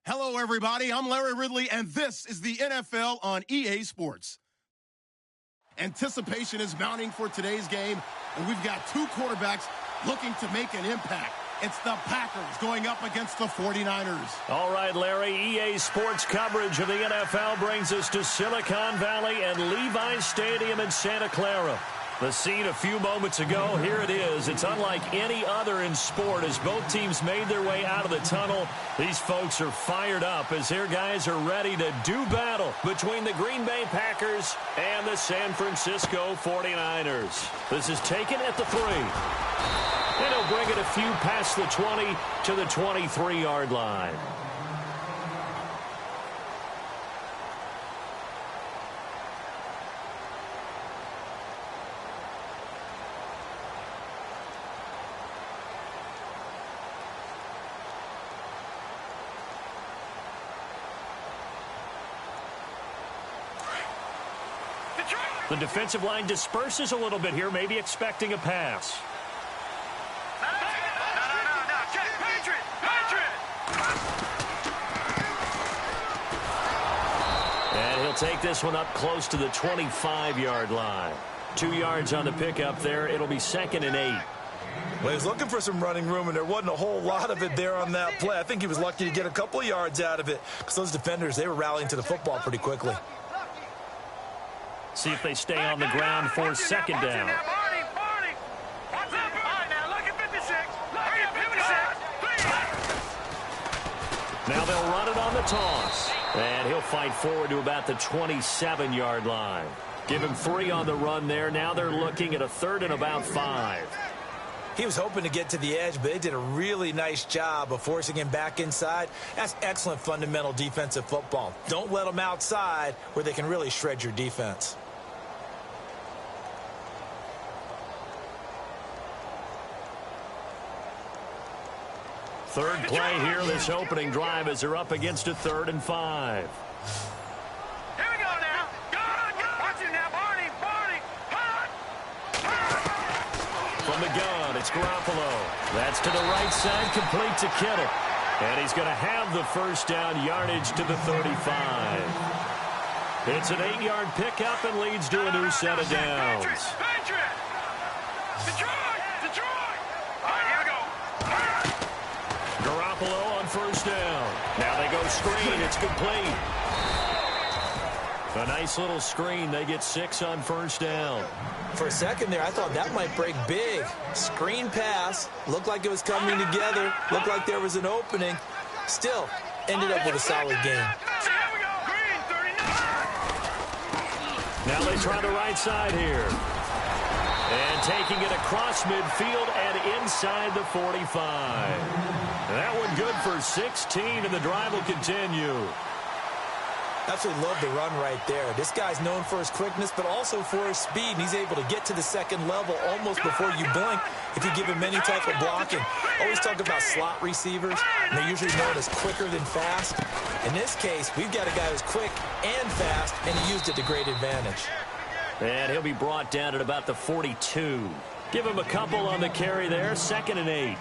Hello, everybody. I'm Larry Ridley, and this is the NFL on EA Sports. Anticipation is mounting for today's game, and we've got two quarterbacks looking to make an impact. It's the Packers going up against the 49ers. All right, Larry, EA Sports coverage of the NFL brings us to Silicon Valley and Levi's Stadium in Santa Clara. The scene a few moments ago, here it is. It's unlike any other in sport as both teams made their way out of the tunnel. These folks are fired up as their guys are ready to do battle between the Green Bay Packers and the San Francisco 49ers. This is taken at the 3. And he'll bring it a few past the 20 to the 23-yard line. The defensive line disperses a little bit here, maybe expecting a pass. And he'll take this one up close to the 25-yard line. 2 yards on the pickup there. It'll be 2nd and 8. Well, he was looking for some running room, and there wasn't a whole lot of it there on that play. I think he was lucky to get a couple of yards out of it because those defenders, they were rallying to the football pretty quickly. See if they stay on the ground for 2nd down. Now they'll run it on the toss. And he'll fight forward to about the 27-yard line. Give him 3 on the run there. Now they're looking at a 3rd and about 5. He was hoping to get to the edge, but they did a really nice job of forcing him back inside. That's excellent fundamental defensive football. Don't let them outside where they can really shred your defense. Third play here, this opening drive as they're up against a 3rd and 5. Here we go now. Go. Watch it now, Barney. Hot. From the gun, it's Garoppolo. That's to the right side, complete to Kittle. And he's going to have the first down yardage to the 35. It's an 8-yard pickup and leads to a new set of downs. Patriot. Detroit. All right, here we go. Garoppolo on first down. Now they go screen. It's complete. A nice little screen. They get 6 on first down. For a second there, I thought that might break big. Screen pass. Looked like it was coming together. Looked like there was an opening. Still, ended up with a solid game. Now they try the right side here. And taking it across midfield and inside the 45. That one good for 16, and the drive will continue. Absolutely love the run right there. This guy's known for his quickness, but also for his speed. And he's able to get to the second level almost before you blink if you give him any type of blocking. Always talk about slot receivers, and they're usually known as quicker than fast. In this case, we've got a guy who's quick and fast, and he used it to great advantage. And he'll be brought down at about the 42. Give him a couple on the carry there, 2nd and 8.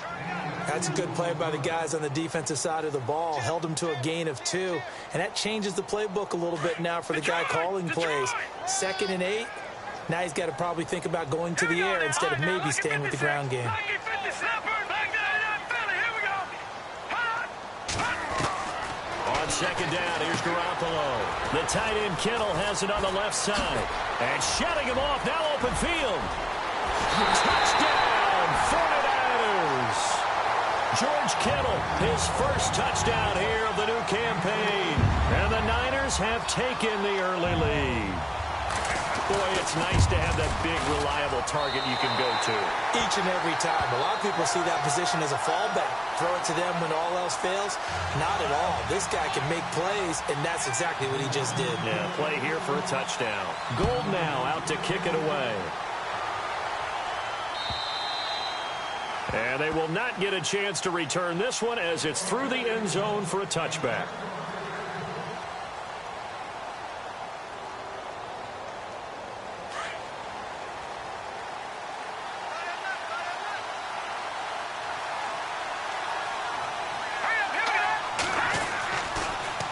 That's a good play by the guys on the defensive side of the ball. Held him to a gain of 2. And that changes the playbook a little bit now for the guy calling plays. 2nd and 8. Now he's got to probably think about going to the air instead of maybe staying with the ground game. On 2nd down, here's Garoppolo. The tight end Kittle has it on the left side. And shutting him off, now open field. Touchdown, 49ers. George Kittle, his first touchdown here of the new campaign. And the Niners have taken the early lead. Boy, it's nice to have that big, reliable target you can go to. Each and every time. A lot of people see that position as a fallback. Throw it to them when all else fails. Not at all. This guy can make plays, and that's exactly what he just did. Yeah, play here for a touchdown. Gold now out to kick it away. And they will not get a chance to return this one as it's through the end zone for a touchback.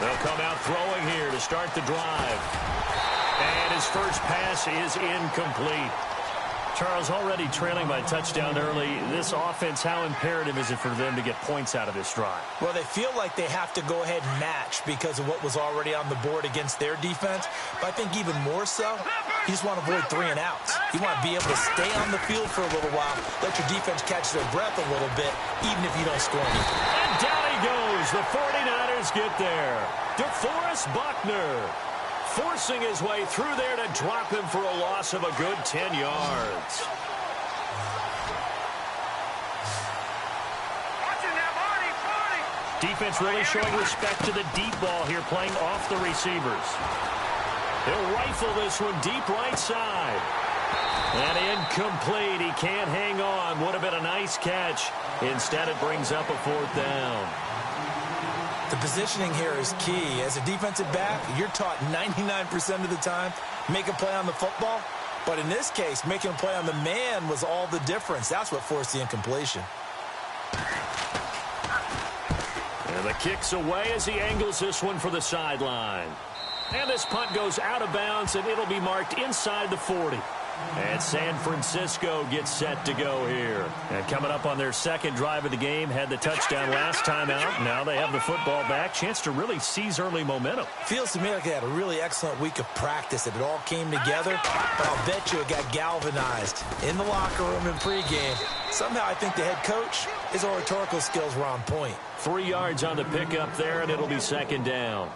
They'll come out throwing here to start the drive. And his first pass is incomplete. Charles, already trailing by a touchdown early. This offense, how imperative is it for them to get points out of this drive? Well, they feel like they have to go ahead and match because of what was already on the board against their defense. But I think even more so, you just want to avoid 3 and outs. You want to be able to stay on the field for a little while, let your defense catch their breath a little bit, even if you don't score anything. And down he goes. The 49ers get there. DeForest Buckner forcing his way through there to drop him for a loss of a good 10 yards. Defense really showing respect to the deep ball here, playing off the receivers. He'll rifle this one deep right side. And incomplete. He can't hang on. Would have been a nice catch. Instead, it brings up a 4th down. The positioning here is key. As a defensive back, you're taught 99% of the time, make a play on the football. But in this case, making a play on the man was all the difference. That's what forced the incompletion. And the kick's away as he angles this one for the sideline. And this punt goes out of bounds, and it'll be marked inside the 40. And San Francisco gets set to go here. And coming up on their second drive of the game, had the touchdown last time out. Now they have the football back. Chance to really seize early momentum. Feels to me like they had a really excellent week of practice. It all came together. But I'll bet you it got galvanized in the locker room in pregame. Somehow I think the head coach, his oratorical skills were on point. 3 yards on the pickup there, and it'll be second down.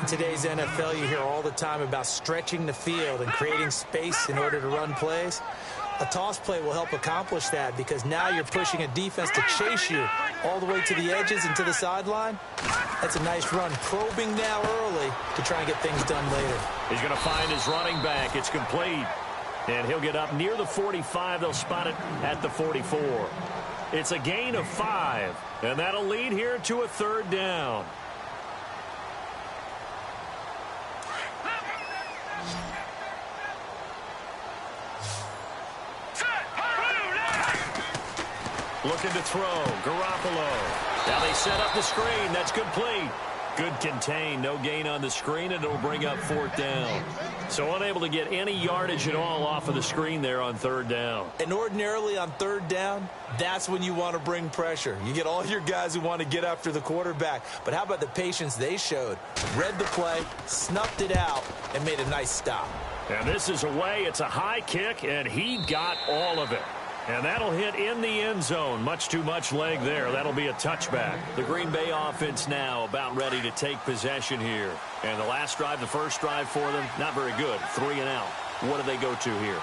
In today's NFL, you hear all the time about stretching the field and creating space in order to run plays. A toss play will help accomplish that because now you're pushing a defense to chase you all the way to the edges and to the sideline. That's a nice run, probing now early to try and get things done later. He's going to find his running back. It's complete. And he'll get up near the 45. They'll spot it at the 44. It's a gain of 5, and that'll lead here to a 3rd down. Looking to throw. Garoppolo. Now they set up the screen. That's complete. Good contain. No gain on the screen, and it'll bring up 4th down. So unable to get any yardage at all off of the screen there on 3rd down. And ordinarily on 3rd down, that's when you want to bring pressure. You get all your guys who want to get after the quarterback. But how about the patience they showed? Read the play, snuffed it out, and made a nice stop. And this is away. It's a high kick, and he got all of it. And that'll hit in the end zone. Much too much leg there. That'll be a touchback. The Green Bay offense now about ready to take possession here. And the last drive, the first drive for them, not very good. 3 and out. What do they go to here?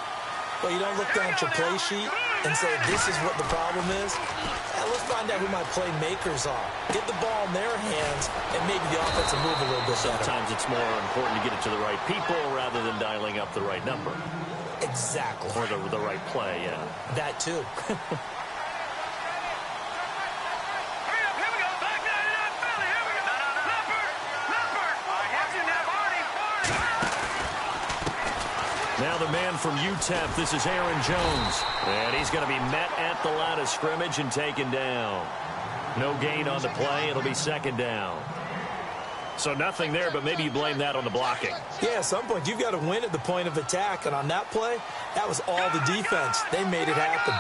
Well, you don't look down at your play sheet and say, this is what the problem is. Let's find out who my playmakers are. Get the ball in their hands, and maybe the offense will move a little bit better. Sometimes it's more important to get it to the right people rather than dialing up the right number. Exactly. Or the right play, yeah. That too. Now the man from UTEP, this is Aaron Jones. And he's going to be met at the line of scrimmage and taken down. No gain on the play. It'll be 2nd down. So nothing there, but maybe you blame that on the blocking. Yeah, at some point you've got to win at the point of attack. And on that play, that was all the defense. They made it happen.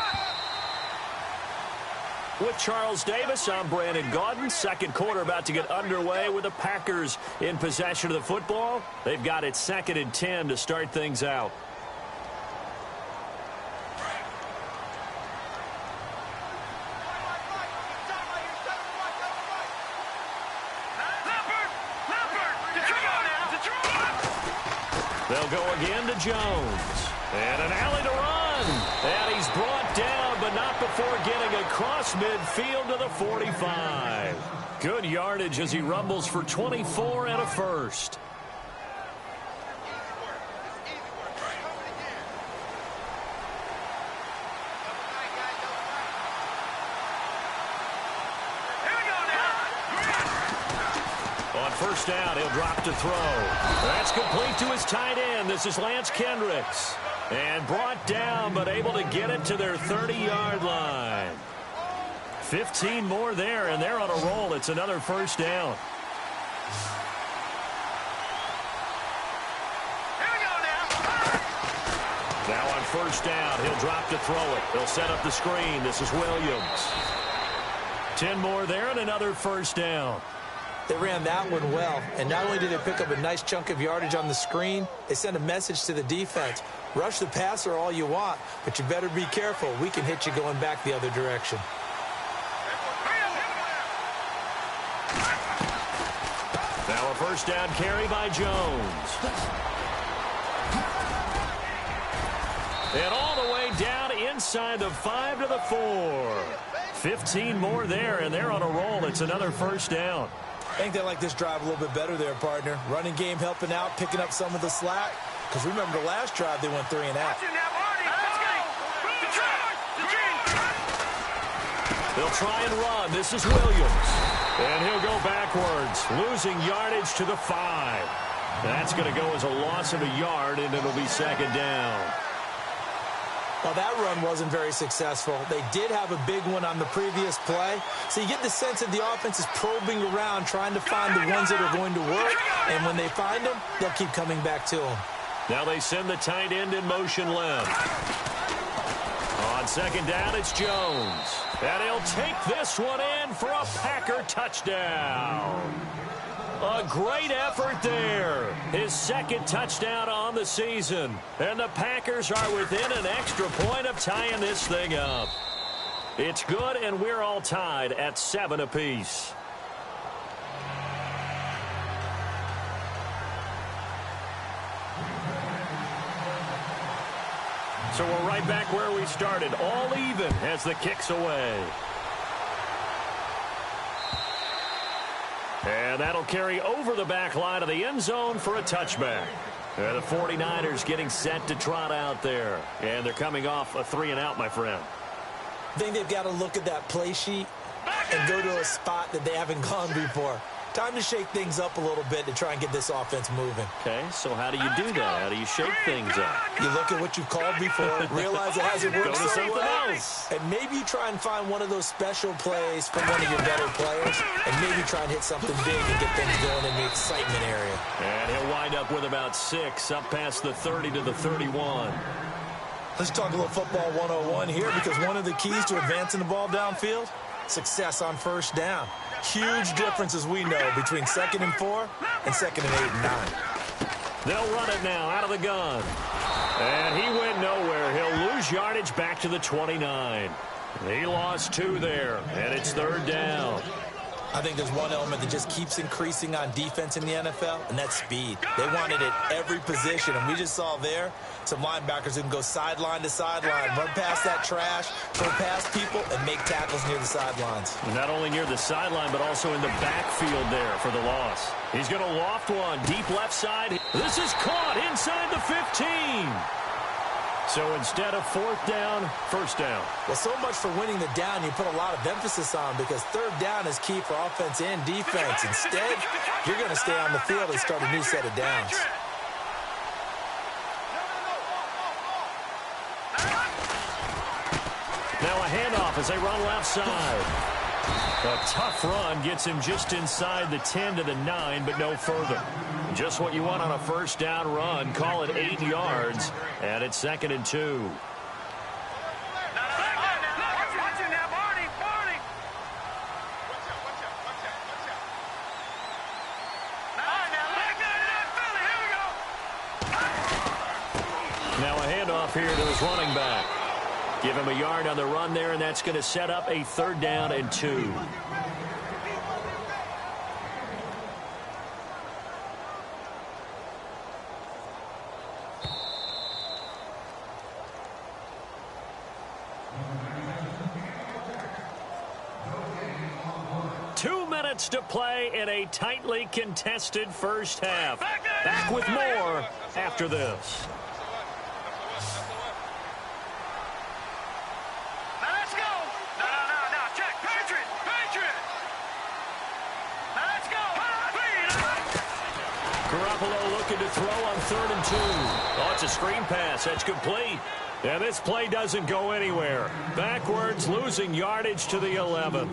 With Charles Davis, I'm Brandon Gaudin. Second quarter about to get underway with the Packers in possession of the football. They've got it 2nd and 10 to start things out. They'll go again to Jones. And an alley to run. And he's brought down, but not before getting across midfield to the 45. Good yardage as he rumbles for 24 and a first. On first down, he'll drop to throw. That's complete to his tight end. This is Lance Kendricks. And brought down, but able to get it to their 30-yard line. 15 more there, and they're on a roll. It's another first down. Now on first down, he'll drop to throw it. He'll set up the screen. This is Williams. 10 more there and another first down. They ran that one well, and not only did they pick up a nice chunk of yardage on the screen, they sent a message to the defense. Rush the passer all you want, but you better be careful. We can hit you going back the other direction. Now a first down carry by Jones. And all the way down inside the 5 to the 4. 15 more there, and they're on a roll. It's another first down. I think they like this drive a little bit better there, partner. Running game helping out, picking up some of the slack. Because remember the last drive, they went 3 and out. They'll try and run. This is Williams. And he'll go backwards, losing yardage to the 5. That's going to go as a loss of a yard, and it'll be second down. Well, that run wasn't very successful. They did have a big one on the previous play. So you get the sense that the offense is probing around, trying to find the ones that are going to work. And when they find them, they'll keep coming back to them. Now they send the tight end in motion left. On second down, it's Jones. And he'll take this one in for a Packer touchdown. A great effort there. His second touchdown on the season. And the Packers are within an extra point of tying this thing up. It's good, and we're all tied at 7 apiece. So we're right back where we started, all even as the kick's away. And that'll carry over the back line of the end zone for a touchback. The 49ers getting set to trot out there. And they're coming off a 3-and-out, my friend. I think they've got to look at that play sheet and go to a spot that they haven't gone before. Time to shake things up a little bit to try and get this offense moving. Okay, so how do you do that? How do you shake things up? You look at what you've called before, realize it hasn't worked so something well, else. And maybe you try and find one of those special plays from one of your better players, and maybe try and hit something big and get things going in the excitement area. And he'll wind up with about 6 up past the 30 to the 31. Let's talk a little football 101 here, because one of the keys to advancing the ball downfield, success on first down. Huge difference, as we know, between 2nd and 4 and 2nd and 8 and 9. They'll run it now out of the gun. And he went nowhere. He'll lose yardage back to the 29. He lost 2 there, and it's 3rd down. I think there's one element that just keeps increasing on defense in the NFL, and that's speed. They want it at every position, and we just saw there some linebackers who can go sideline to sideline, run past that trash, throw past people, and make tackles near the sidelines. Not only near the sideline, but also in the backfield there for the loss. He's going to loft one deep left side. This is caught inside the 15. So instead of 4th down, 1st down. Well, so much for winning the down you put a lot of emphasis on, because 3rd down is key for offense and defense. Instead, you're going to stay on the field and start a new set of downs. Now a handoff as they run left side. A tough run gets him just inside the 10 to the 9, but no further. Just what you want on a first down run. Call it 8 yards, and it's 2nd and 2. Now a handoff here to his running back. Give him a yard on the run there, and that's going to set up a 3rd down and 2. To play in a tightly contested first half. Back with more after this. Now let's go. No. Check. Patriot. Now let's go. Garoppolo looking to throw on 3rd and 2. Oh, it's a screen pass. That's complete. And this play doesn't go anywhere. Backwards, losing yardage to the 11.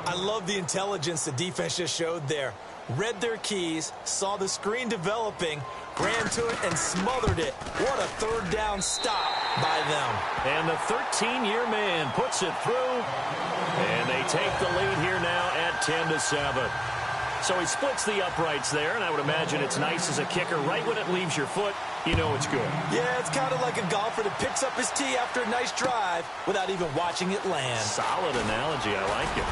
I love the intelligence the defense just showed there. Read their keys, saw the screen developing, ran to it, and smothered it. What a third down stop by them. And the 13-year man puts it through, and they take the lead here now at 10-7. So he splits the uprights there, and I would imagine it's nice as a kicker. Right when it leaves your foot, you know it's good. Yeah, it's kind of like a golfer that picks up his tee after a nice drive without even watching it land. Solid analogy. I like it.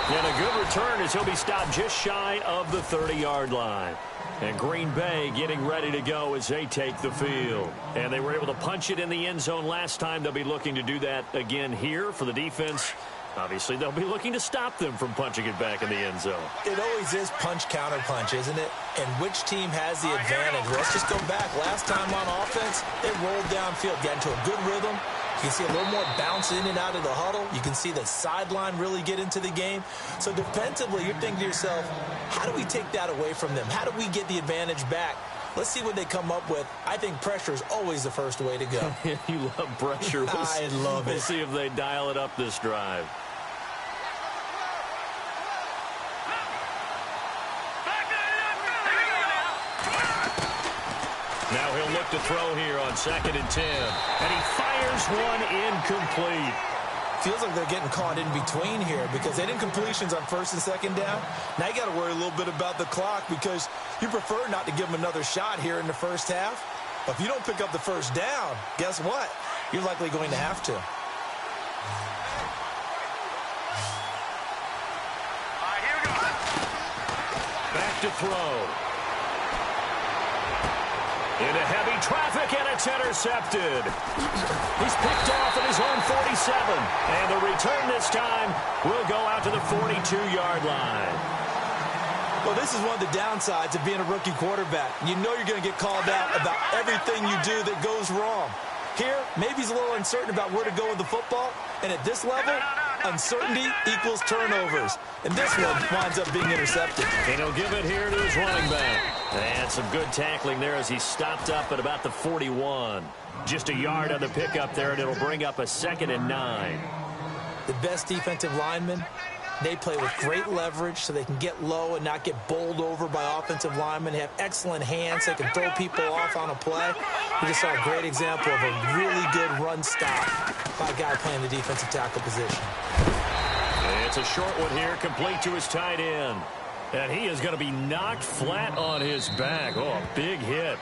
And a good return as he'll be stopped just shy of the 30-yard line. And Green Bay getting ready to go as they take the field. And they were able to punch it in the end zone last time. They'll be looking to do that again here for the defense. Obviously, they'll be looking to stop them from punching it back in the end zone. It always is punch-counter-punch, isn't it? And which team has the advantage? Let's just go back. Last time on offense, they rolled downfield, got into a good rhythm. You can see a little more bounce in and out of the huddle. You can see the sideline really get into the game. So defensively, you're thinking to yourself, how do we take that away from them? How do we get the advantage back? Let's see what they come up with. I think pressure is always the first way to go. You love pressure. I love it. We'll see if they dial it up this drive. Now he'll look to throw here on 2nd and 10. And he fires one incomplete. Feels like they're getting caught in between here because they didn't completions on 1st and 2nd down. Now you got to worry a little bit about the clock because you prefer not to give them another shot here in the first half. But if you don't pick up the first down, guess what? You're likely going to have to. Here we go. Back to throw. Into heavy traffic, and it's intercepted. He's picked off at his own 47. And the return this time will go out to the 42-yard line. Well, this is one of the downsides of being a rookie quarterback. You know you're going to get called out about everything you do that goes wrong. Here, maybe he's a little uncertain about where to go with the football. And at this level, uncertainty equals turnovers. And this one winds up being intercepted. And he'll give it here to his running back. And some good tackling there as he stopped up at about the 41. Just a yard on the pickup there, and it'll bring up a 2nd and 9. The best defensive linemen, they play with great leverage so they can get low and not get bowled over by offensive linemen. They have excellent hands. They can throw people off on a play. We just saw a great example of a really good run stop by a guy playing the defensive tackle position. It's a short one here, complete to his tight end. And he is going to be knocked flat on his back. Oh, a big hit.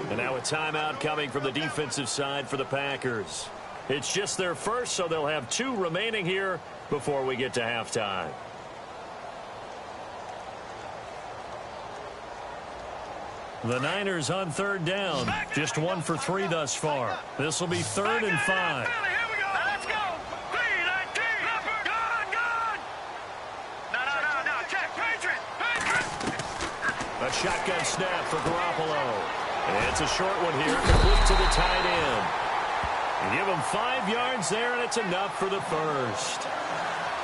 And now a timeout coming from the defensive side for the Packers. It's just their first, so they'll have 2 remaining here before we get to halftime. The Niners on 3rd down. Just 1 for 3 thus far. This will be 3rd and 5. Let's go. A shotgun snap for Garoppolo. And it's a short one here, complete to the tight end. Give him 5 yards there, and it's enough for the first.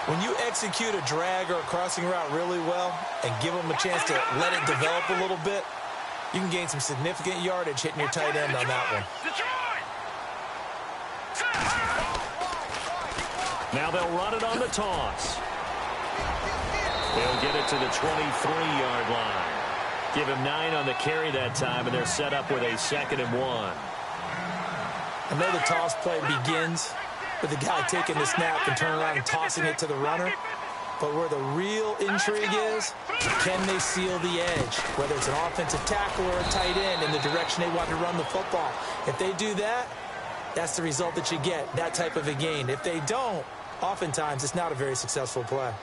When you execute a drag or a crossing route really well and give them a chance to let it develop a little bit, you can gain some significant yardage hitting your tight end on that one. Now they'll run it on the toss. They'll get it to the 23-yard line. Give him 9 on the carry that time, and they're set up with a 2nd and 1. I know the toss play begins with the guy taking the snap and turning around and tossing it to the runner. But where the real intrigue is, can they seal the edge? Whether it's an offensive tackle or a tight end in the direction they want to run the football. If they do that, that's the result that you get, that type of a gain. If they don't, oftentimes it's not a very successful play.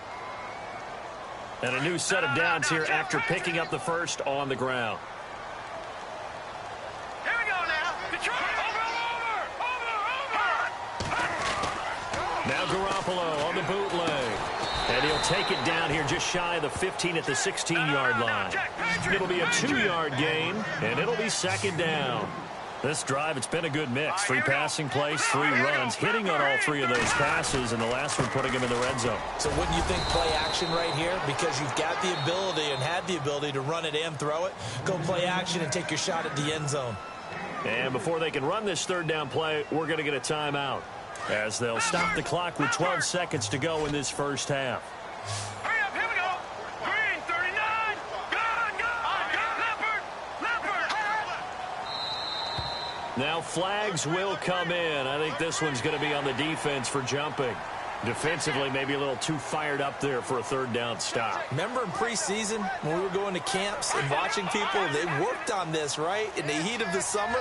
And a new set of downs here after picking up the first on the ground. Here we go now. Detroit, over. Now Garoppolo on the bootleg. And he'll take it down here just shy of the 15 at the 16-yard line. It'll be a 2-yard gain, and it'll be 2nd down. This drive, it's been a good mix. 3 passing plays, 3 runs, hitting on all 3 of those passes, and the last one putting him in the red zone. So wouldn't you think play action right here? Because you've got the ability and had the ability to run it and throw it. Go play action and take your shot at the end zone. And before they can run this 3rd down play, we're going to get a timeout. as they'll stop the clock with 12 seconds to go in this first half. Hurry up, here we go. Green, 39. Gone. Leopard. Now flags will come in. I think this one's going to be on the defense for jumping. Defensively, maybe a little too fired up there for a third down stop. Remember in preseason when we were going to camps and watching people, they worked on this, right? In the heat of the summer,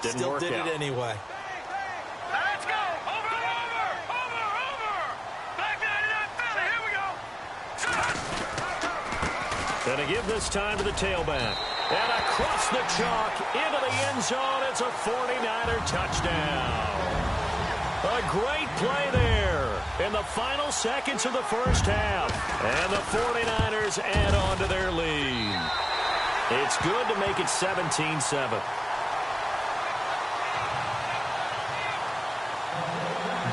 Still did out. it anyway. Let's go. Over. Back 99 Philly, here we go. Gonna give this time to the tailback. And across the chalk into the end zone. It's a 49er touchdown. A great play there in the final seconds of the first half. And the 49ers add on to their lead. It's good to make it 17-7.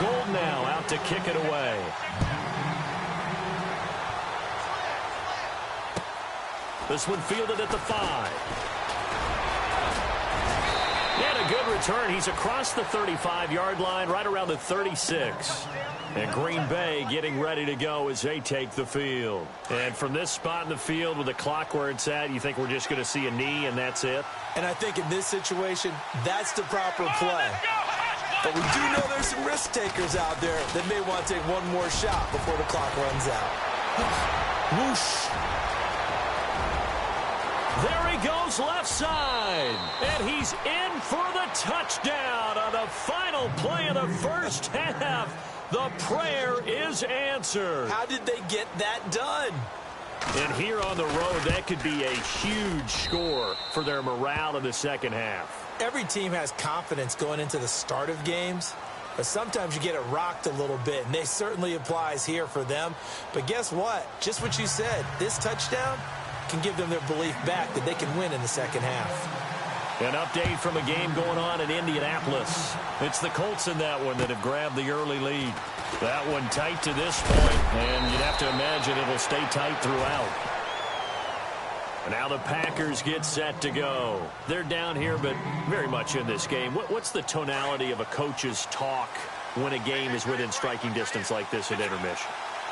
Gold now out to kick it away. This one fielded at the 5. And a good return. He's across the 35-yard line, right around the 36. And Green Bay getting ready to go as they take the field. And from this spot in the field with the clock where it's at, you think we're just going to see a knee and that's it? And I think in this situation, that's the proper play. But we do know there's some risk takers out there that may want to take one more shot before the clock runs out. Whoosh. There he goes left side. And he's in for the touchdown on the final play of the first half. The prayer is answered. How did they get that done? And here on the road, that could be a huge score for their morale in the second half. Every team has confidence going into the start of games, but sometimes you get it rocked a little bit, and this certainly applies here for them. But guess what? Just what you said, this touchdown can give them their belief back that they can win in the second half. An update from a game going on in Indianapolis. It's the Colts in that one that have grabbed the early lead. That one tight to this point, and you'd have to imagine it'll stay tight throughout. And now the Packers get set to go. They're down here, but very much in this game. What's the tonality of a coach's talk when a game is within striking distance like this at intermission?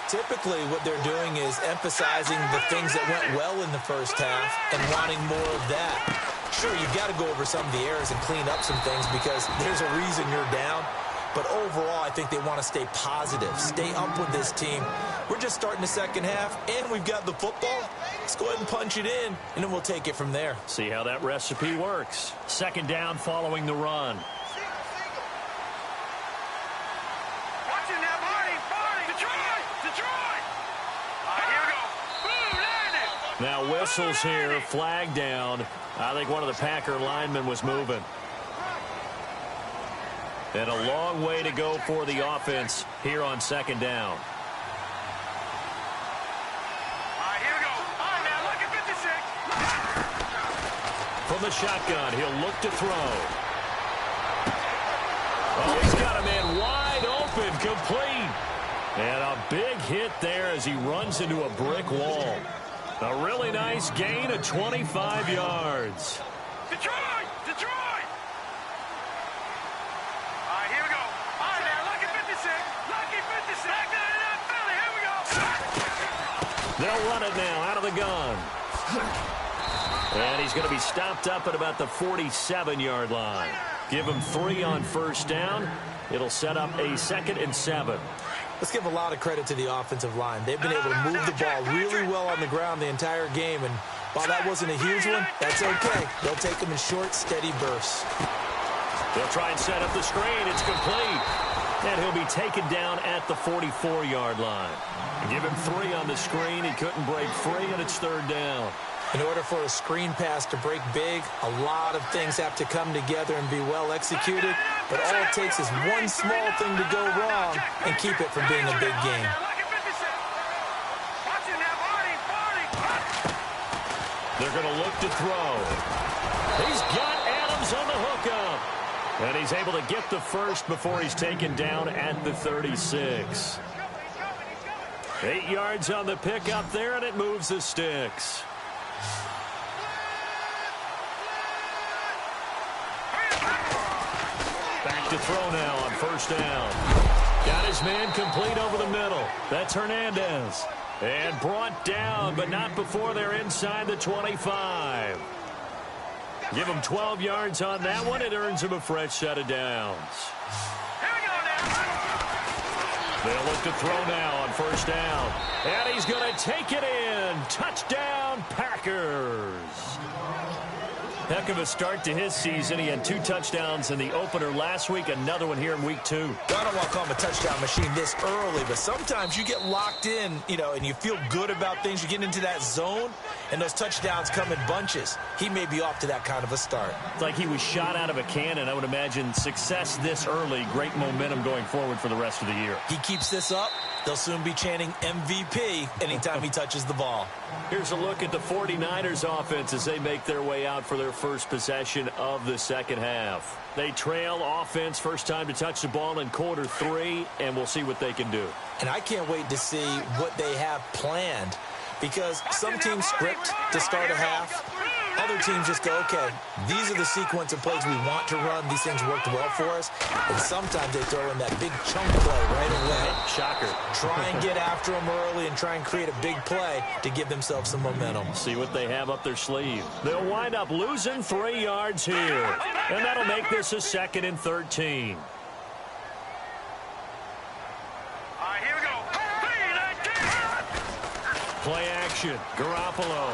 Typically, what they're doing is emphasizing the things that went well in the first half and wanting more of that. Sure, you've got to go over some of the errors and clean up some things because there's a reason you're down. But overall, I think they want to stay positive, stay up with this team. We're just starting the second half, and we've got the football. Let's go ahead and punch it in, and then we'll take it from there. See how that recipe works. Second down following the run. Watch it now, Barney. Detroit. All right, here we go. Boom, landed. Now whistles here, flag down. I think one of the Packer linemen was moving. And a long way to go for the offense here on second down. All right, here we go. All right, now look at 56. From the shotgun, he'll look to throw. Oh, he's got a man wide open, complete. And a big hit there as he runs into a brick wall. A really nice gain of 25 yards. Detroit. All right, here we go. All right, now look at 56. Lucky 56. Back 99 Philly, here we go. They'll run it now out of the gun. And he's going to be stopped up at about the 47-yard line. Give him 3 on first down. It'll set up a 2nd and 7. Let's give a lot of credit to the offensive line. They've been able to move the ball really well on the ground the entire game. And while that wasn't a huge one, that's okay. They'll take them in short, steady bursts. They'll try and set up the screen. It's complete. And he'll be taken down at the 44-yard line. Give him 3 on the screen. He couldn't break free, and it's 3rd down. In order for a screen pass to break big, a lot of things have to come together and be well executed. But all it takes is one small thing to go wrong and keep it from being a big game. They're going to look to throw. He's got Adams on the hookup. And he's able to get the first before he's taken down at the 36. 8 yards on the pickup there, and it moves the sticks. Back to to throw now on first down. Got his man complete over the middle. That's Hernandez. And brought down, but not before they're inside the 25. Give him 12 yards on that one. It earns him a fresh set of downs. They'll look to throw now on first down. And he's going to take it in. Touchdown, Packers. Heck of a start to his season. He had 2 touchdowns in the opener last week, another one here in week 2. I don't want to call him a touchdown machine this early, but sometimes you get locked in, and you feel good about things. You get into that zone, and those touchdowns come in bunches. He may be off to that kind of a start. It's like he was shot out of a cannon. I would imagine success this early, great momentum going forward for the rest of the year. He keeps this up, they'll soon be chanting MVP anytime he touches the ball. Here's a look at the 49ers offense as they make their way out for their first possession of the second half. They trail offense, first time to touch the ball in quarter 3, and we'll see what they can do. And I can't wait to see what they have planned, because some teams script to start a half. Other teams just go, okay, these are the sequence of plays we want to run. These things worked well for us. And sometimes they throw in that big chunk play right away. Shocker. Try and get after them early and try and create a big play to give themselves some momentum. See what they have up their sleeve. They'll wind up losing 3 yards here. And that'll make this a 2nd and 13. Play action. Garoppolo.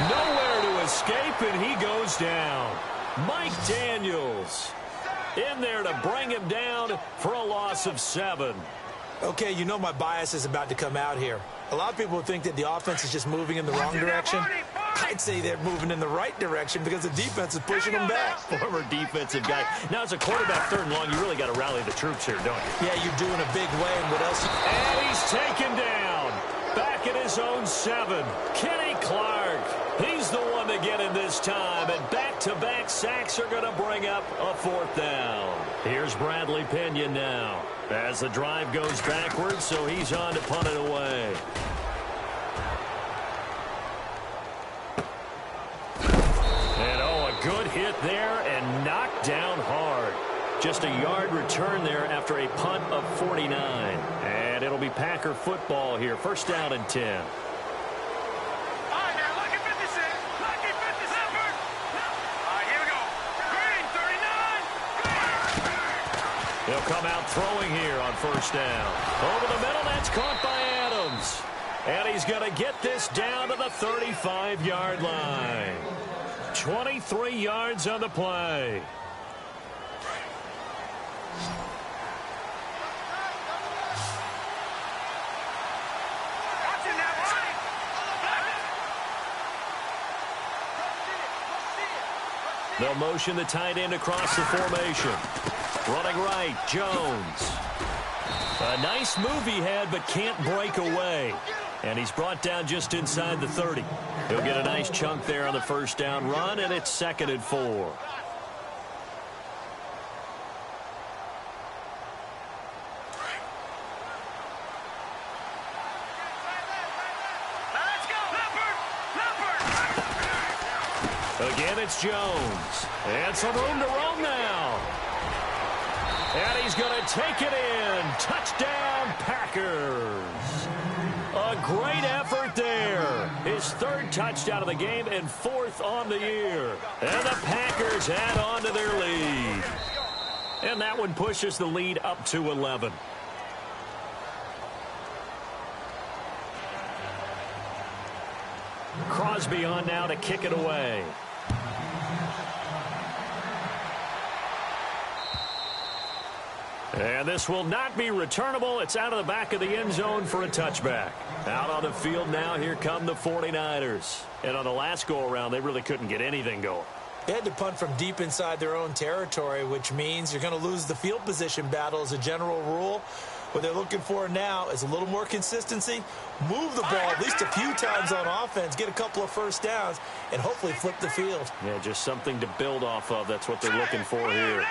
Nowhere to escape, and he goes down. Mike Daniels in there to bring him down for a loss of 7. Okay, my bias is about to come out here. A lot of people think that the offense is just moving in the wrong direction. I'd say they're moving in the right direction because the defense is pushing them back. Former defensive guy. Now, as a quarterback 3rd and long, you really got to rally the troops here, don't you? Yeah, you're doing a big way, and what else? And he's taken down. Back at his own 7. Kenny Clark. He's the one to get in this time. And back-to-back sacks are going to bring up a 4th down. Here's Bradley Pinion now. As the drive goes backwards, so he's on to punt it away. And a good hit there and knocked down hard. Just a yard return there after a punt of 49. And it'll be Packer football here. First down and 10. He'll come out throwing here on first down. Over the middle, that's caught by Adams. And he's going to get this down to the 35-yard line. 23 yards on the play. They'll motion the tight end across the formation. Running right, Jones. A nice move he had, but can't break away. And he's brought down just inside the 30. He'll get a nice chunk there on the first down run, and it's 2nd and 4. Again, it's Jones. And some room to roam now. And he's going to take it in. Touchdown, Packers. A great effort there. His 3rd touchdown of the game and 4th on the year. And the Packers add on to their lead. And that one pushes the lead up to 11. Crosby on now to kick it away. And this will not be returnable. It's out of the back of the end zone for a touchback. Out on the field now, here come the 49ers. And on the last go-around, they really couldn't get anything going. They had to punt from deep inside their own territory, which means you're going to lose the field position battle as a general rule. What they're looking for now is a little more consistency, move the ball at least a few times on offense, get a couple of first downs, and hopefully flip the field. Yeah, just something to build off of. That's what they're looking for here.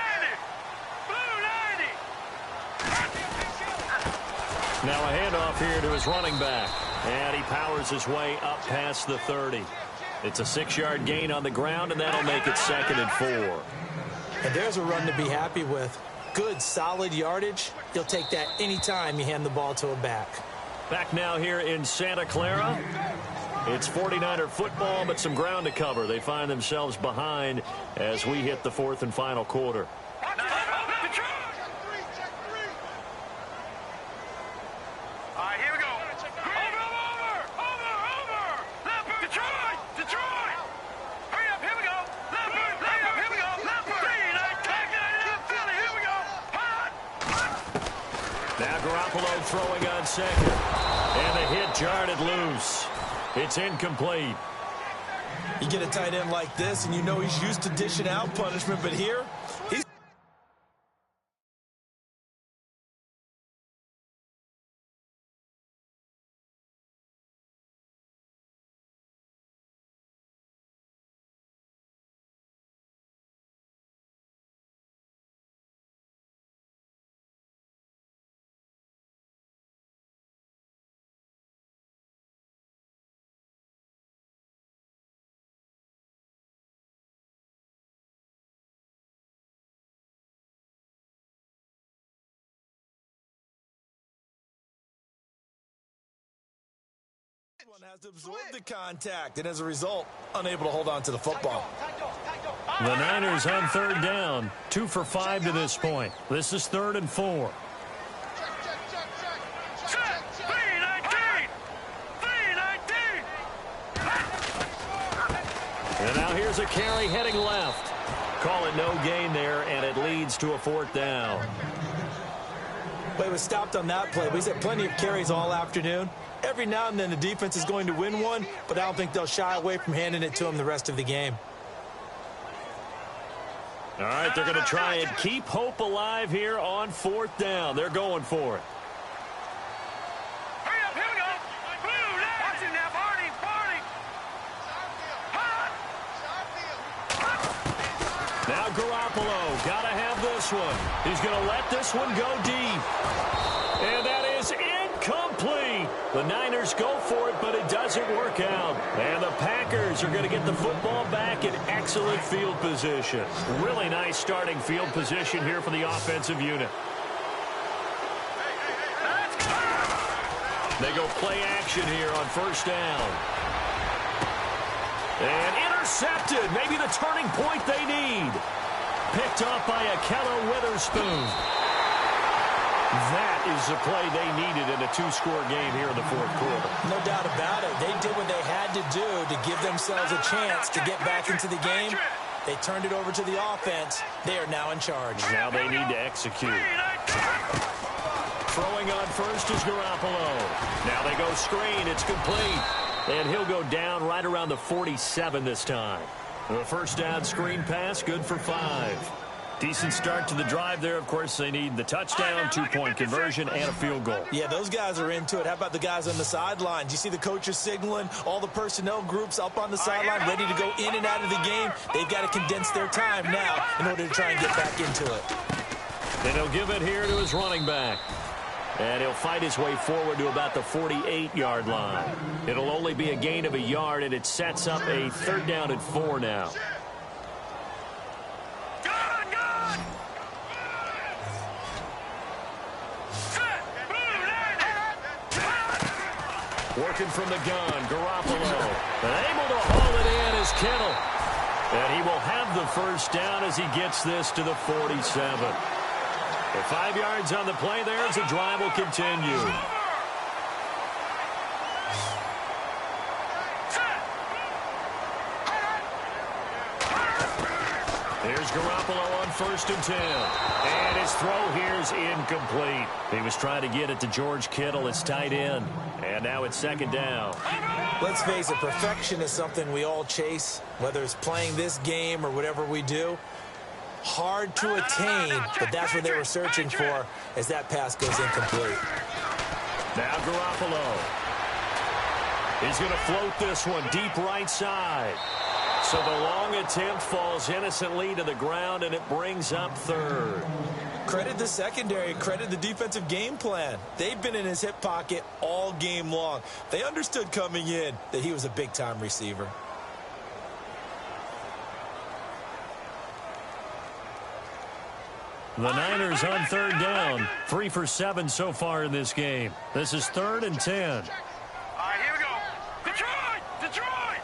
Now a handoff here to his running back. And he powers his way up past the 30. It's a 6-yard gain on the ground, and that'll make it 2nd and 4. And there's a run to be happy with. good, solid yardage, you'll take that anytime you hand the ball to a back. Back now here in Santa Clara. It's 49er football, but some ground to cover. They find themselves behind as we hit the fourth and final quarter. Throwing on second, and the hit jarred it loose. It's incomplete. You get a tight end like this, and you know he's used to dishing out punishment, but here, he's... has to absorb the contact, and as a result, unable to hold on to the football. The Niners on third down, 2 for 5 to this point. This is 3rd and 4. And now here's a carry heading left. Call it no gain there, and it leads to a 4th down. Well, he was stopped on that play, but he's had plenty of carries all afternoon. Every now and then the defense is going to win one, but I don't think they'll shy away from handing it to him the rest of the game. All right, they're going to try and keep hope alive here on 4th down. They're going for it. Hurry up, here we go. Watch him now, Barney. Now Garoppolo, got to have this one. He's going to let this one go deep. And that is incomplete. The Niners go for it, but it doesn't work out. And the Packers are going to get the football back in excellent field position. Really nice starting field position here for the offensive unit. They go play action here on 1st down. And intercepted. Maybe the turning point they need. Picked up by Akello Witherspoon. That is the play they needed in a 2-score game here in the 4th quarter. No doubt about it. They did what they had to do to give themselves a chance to get back into the game. They turned it over to the offense. They are now in charge. Now they need to execute. Throwing on first is Garoppolo. Now they go screen. It's complete. And he'll go down right around the 47 this time. The 1st down screen pass, good for 5. Decent start to the drive there. Of course, they need the touchdown, 2-point conversion, and a field goal. Yeah, those guys are into it. How about the guys on the sidelines? You see the coaches signaling, all the personnel groups up on the sideline ready to go in and out of the game. They've got to condense their time now in order to try and get back into it. Then he'll give it here to his running back. And he'll fight his way forward to about the 48-yard line. It'll only be a gain of a yard, and it sets up a 3rd down and 4 now. Working from the gun, Garoppolo. And able to haul it in is Kittle. And he will have the 1st down as he gets this to the 47. The 5 yards on the play there as the drive will continue. Here's Garoppolo on 1st and 10. And his throw here is incomplete. He was trying to get it to George Kittle, his tight end. And now it's 2nd down. Let's face it, perfection is something we all chase, whether it's playing this game or whatever we do. Hard to attain, but that's what they were searching for as that pass goes incomplete. Now Garoppolo. He's going to float this one deep right side. So the long attempt falls innocently to the ground, and it brings up 3rd. Credit the secondary, credit the defensive game plan. They've been in his hip pocket all game long. They understood coming in that he was a big-time receiver. The Niners on third down. 3 for 7 so far in this game. This is 3rd and 10. All right, here we go. Detroit! Detroit!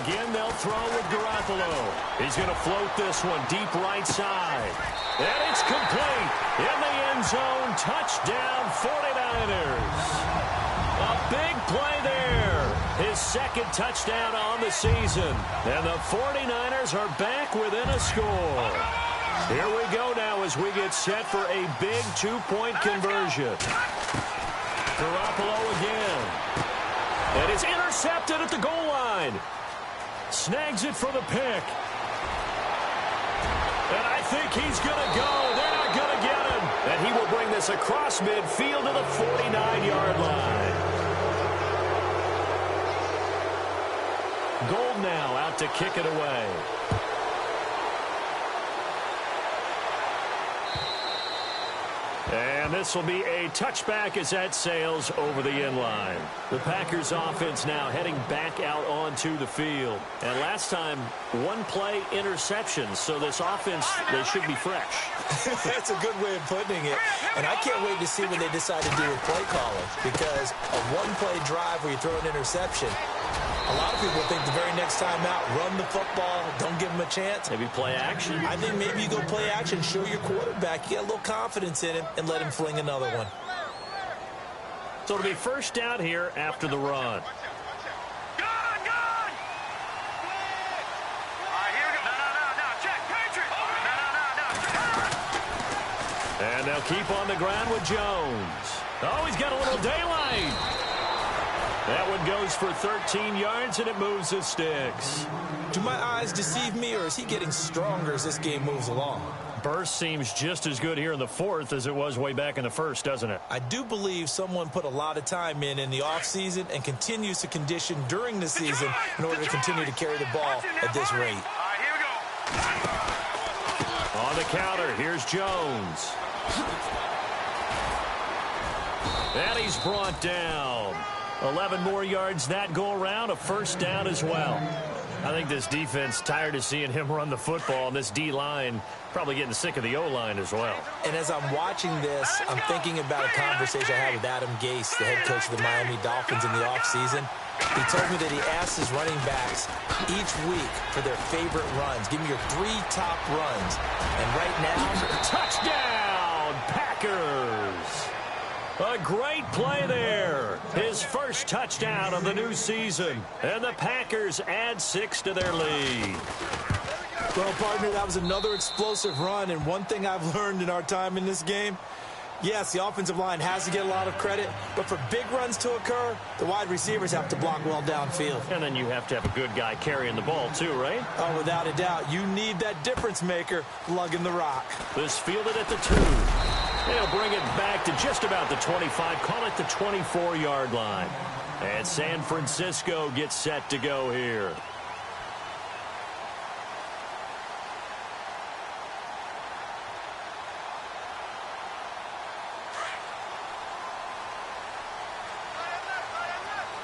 Again, they'll throw with Garoppolo. He's going to float this one deep right side. And it's complete. In the end zone. Touchdown, 49ers. A big play there. His 2nd touchdown on the season. And the 49ers are back within a score. Here we go now as we get set for a big 2-point conversion. Garoppolo again. And it's intercepted at the goal line. Snags it for the pick. And I think he's going to go. They're not going to get him. And he will bring this across midfield to the 49-yard line. Gold now out to kick it away. And this will be a touchback as that sails over the end line. The Packers offense now heading back out onto the field. And last time, 1-play interception. So this offense, they should be fresh. That's a good way of putting it. And I can't wait to see what they decide to do with play calling. Because a 1-play drive where you throw an interception, a lot of people think the very next time out, run the football, don't give him a chance. Maybe play action. I think maybe you go play action, show your quarterback, you get a little confidence in him, and let him fling another one. So it'll be first down here after the run. Gone, gone! All right, here we go. No, check, Patriot! No. And they'll keep on the ground with Jones. Oh, he's got a little daylight. That one goes for 13 yards, and it moves the sticks. Do my eyes deceive me, or is he getting stronger as this game moves along? Burst seems just as good here in the 4th as it was way back in the 1st, doesn't it? I do believe someone put a lot of time in the offseason and continues to condition during the season in order to continue to carry the ball at this rate. All right, here we go. On the counter, here's Jones. And he's brought down. 11 more yards that go around, a first down as well. I think this defense tired of seeing him run the football, and this D-line probably getting sick of the O-line as well. And as I'm watching this, I'm thinking about a conversation I had with Adam Gase, the head coach of the Miami Dolphins in the offseason. He told me that he asked his running backs each week for their favorite runs. Give me your 3 top runs. And right now, touchdown, Packers! A great play there. His first touchdown of the new season. And the Packers add 6 to their lead. Well, partner, that was another explosive run. And one thing I've learned in our time in this game, yes, the offensive line has to get a lot of credit. But for big runs to occur, the wide receivers have to block well downfield. And then you have to have a good guy carrying the ball too, right? Oh, without a doubt. You need that difference maker lugging the rock. This fielded at the 2. They'll bring it back to just about the 25. Call it the 24-yard line. And San Francisco gets set to go here.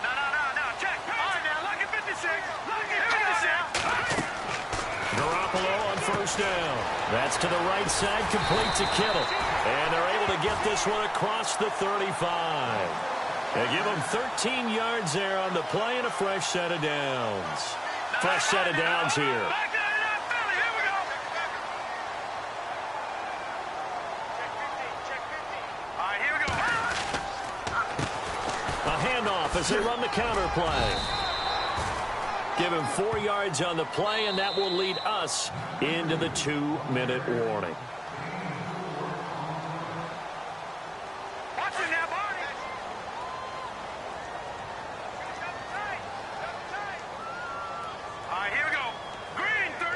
No, check. All right, now, look at 56. Look at 56. Garoppolo on first down. That's to the right side, complete to Kittle. And they're able to get this one across the 35. They give them 13 yards there on the play and a fresh set of downs. Fresh set of downs here. Back there in that Philly. Here we go. Check 15. All right, here we go. A handoff as they run the counter play. Give him 4 yards on the play, and that will lead us into the 2-minute warning. Watching now, Barney. All right, here we go. Green, 30.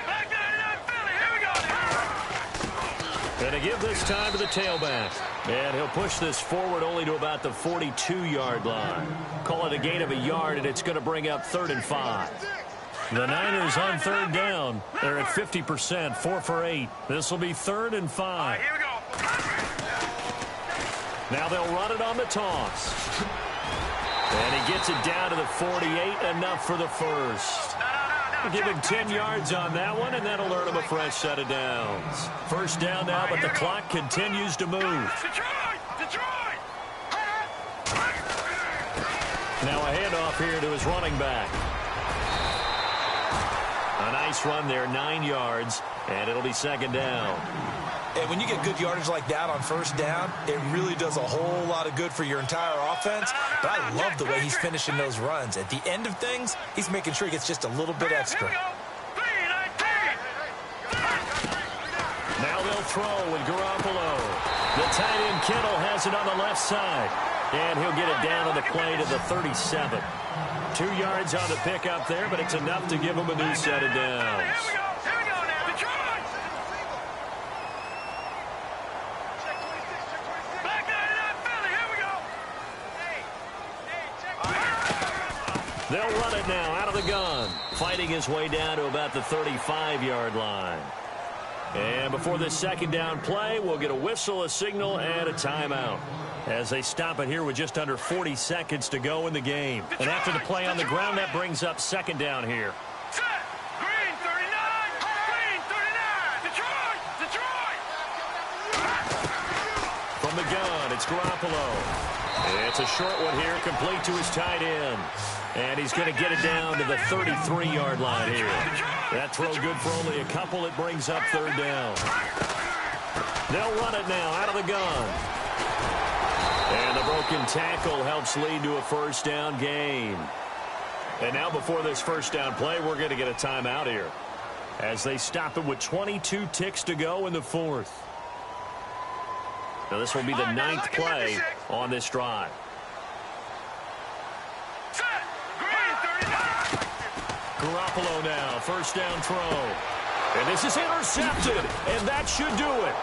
Back there in that Philly. Here we go. And to give this time to the tailback. And he'll push this forward only to about the 42-yard line. Call it a gain of a yard, and it's going to bring up 3rd and 5. The Niners on third down. They're at 50%, 4 for 8. This will be 3rd and 5. Here we go. Now they'll run it on the toss. And he gets it down to the 48, enough for the first. No. We'll give him 10 yards on that one, and that'll earn him a fresh set of downs. First down now, but the clock continues to move. Detroit! Now a handoff here to his running back. A nice run there, 9 yards, and it'll be second down. And when you get good yardage like that on first down, it really does a whole lot of good for your entire offense. But I love the way he's finishing those runs. At the end of things, he's making sure he gets just a little bit extra. Now they'll throw with Garoppolo. The tight end Kittle has it on the left side. And he'll get it down on the play to the 37. 2 yards on the pickup there, but it's enough to give him a new set of downs. They'll run it now out of the gun, fighting his way down to about the 35-yard line. And before this second down play, we'll get a whistle, a signal, and a timeout as they stop it here with just under 40 seconds to go in the game. And after the play on the ground, that brings up second down here. Green 39! Green 39! Detroit! From the gun, it's Garoppolo. It's a short one here, complete to his tight end. And he's going to get it down to the 33-yard line here. That throw good for only a couple. It brings up third down. They'll run it now out of the gun. And the broken tackle helps lead to a first down gain. And now before this first down play, we're going to get a timeout here as they stop it with 22 ticks to go in the fourth. Now this will be the 9th play on this drive. Garoppolo now, first down throw. And this is intercepted, and that should do it.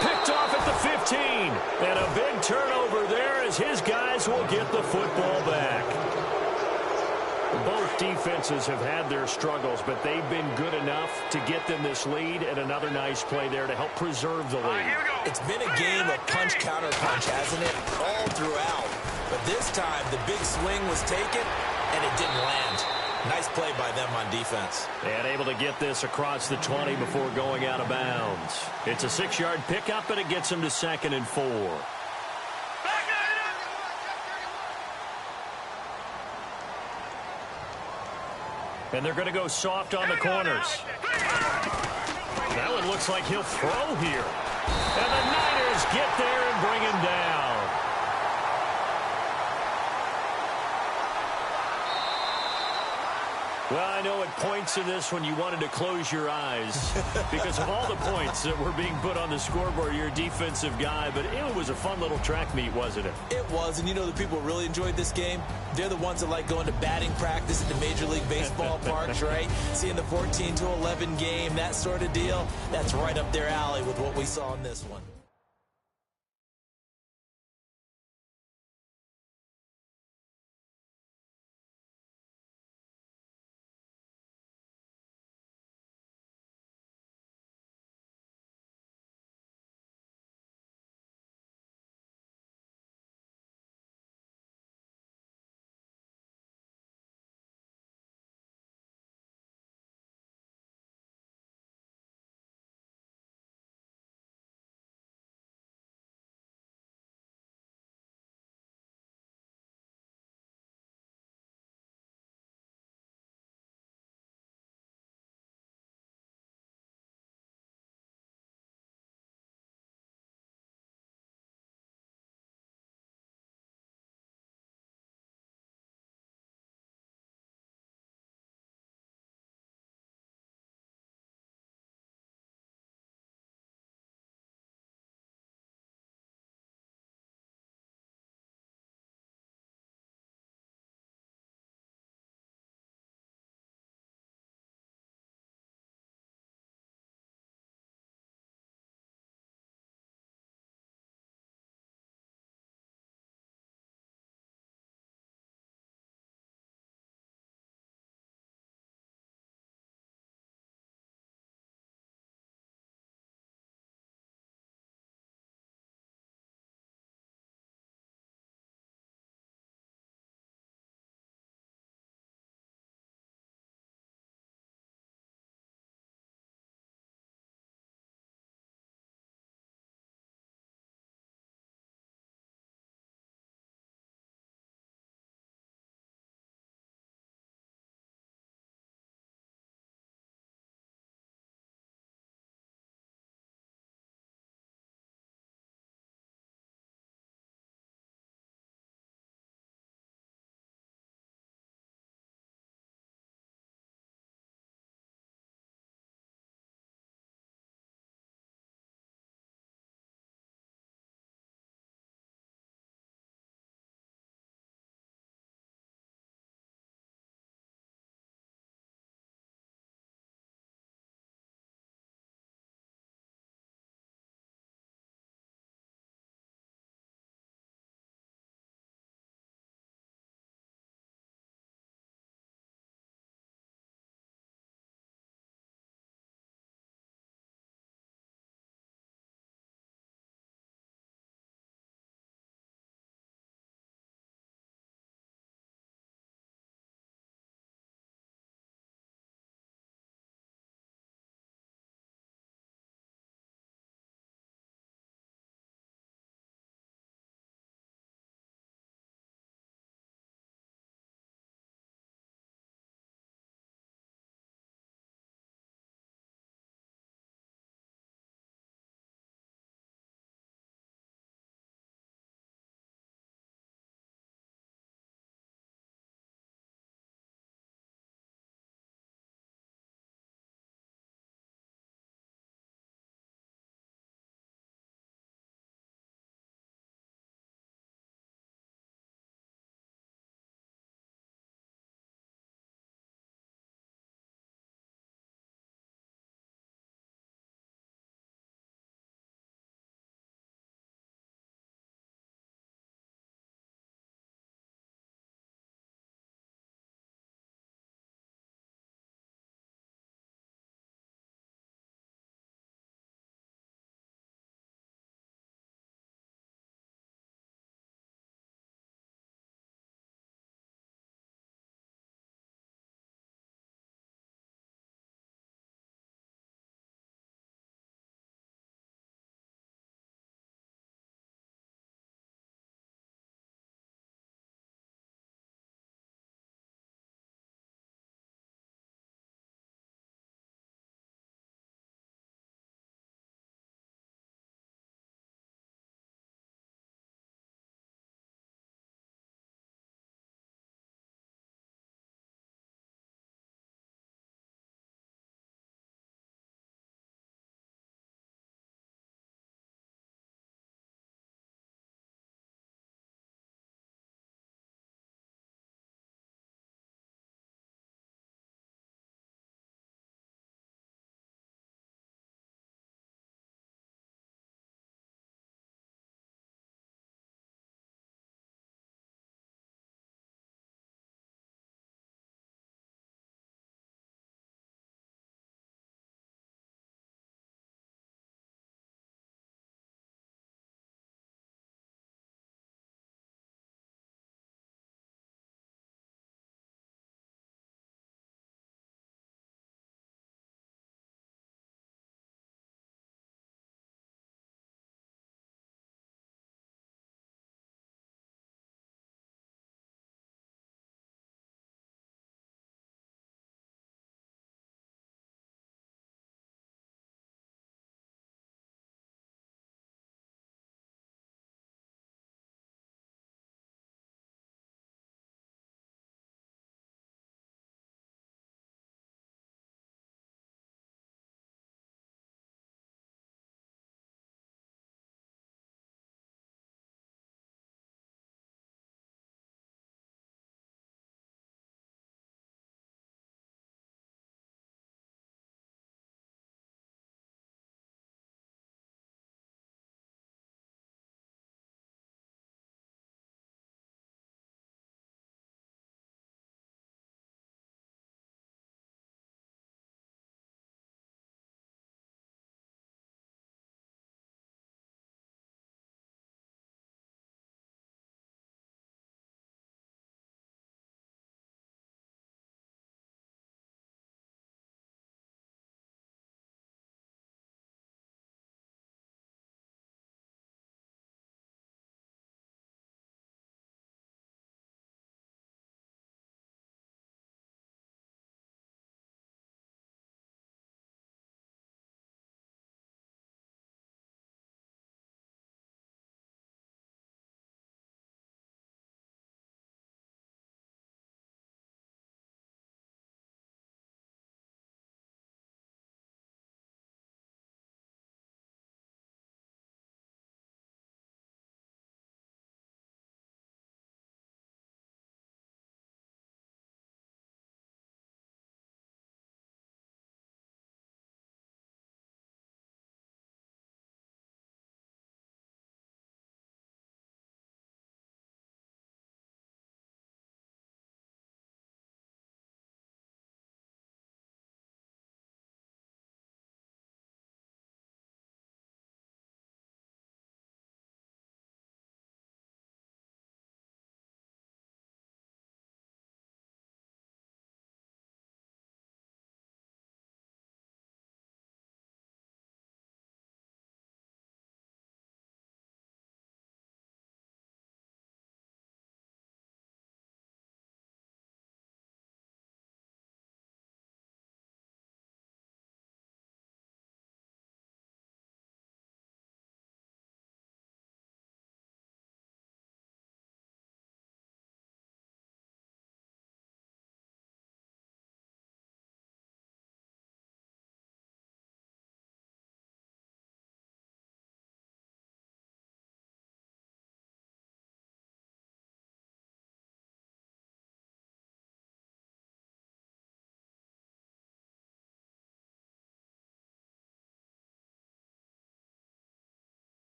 Picked off at the 15. And a big turnover there as his guys will get the football back. Both defenses have had their struggles, but they've been good enough to get them this lead, and another nice play there to help preserve the lead. It's been a game of punch, counter punch, hasn't it? All throughout. But this time, the big swing was taken, and it didn't land. Nice play by them on defense. And able to get this across the 20 before going out of bounds. It's a 6-yard pickup, and it gets them to 2nd and 4. And they're going to go soft on the corners. That one looks like he'll throw here. And the Niners get there and bring him down. Well, I know at points in this when you wanted to close your eyes because of all the points that were being put on the scoreboard. You're a defensive guy, but it was a fun little track meet, wasn't it? It was, and you know the people who really enjoyed this game? They're the ones that like going to batting practice at the Major League Baseball parks, right? Seeing the 14-11 game, that sort of deal. That's right up their alley with what we saw in this one.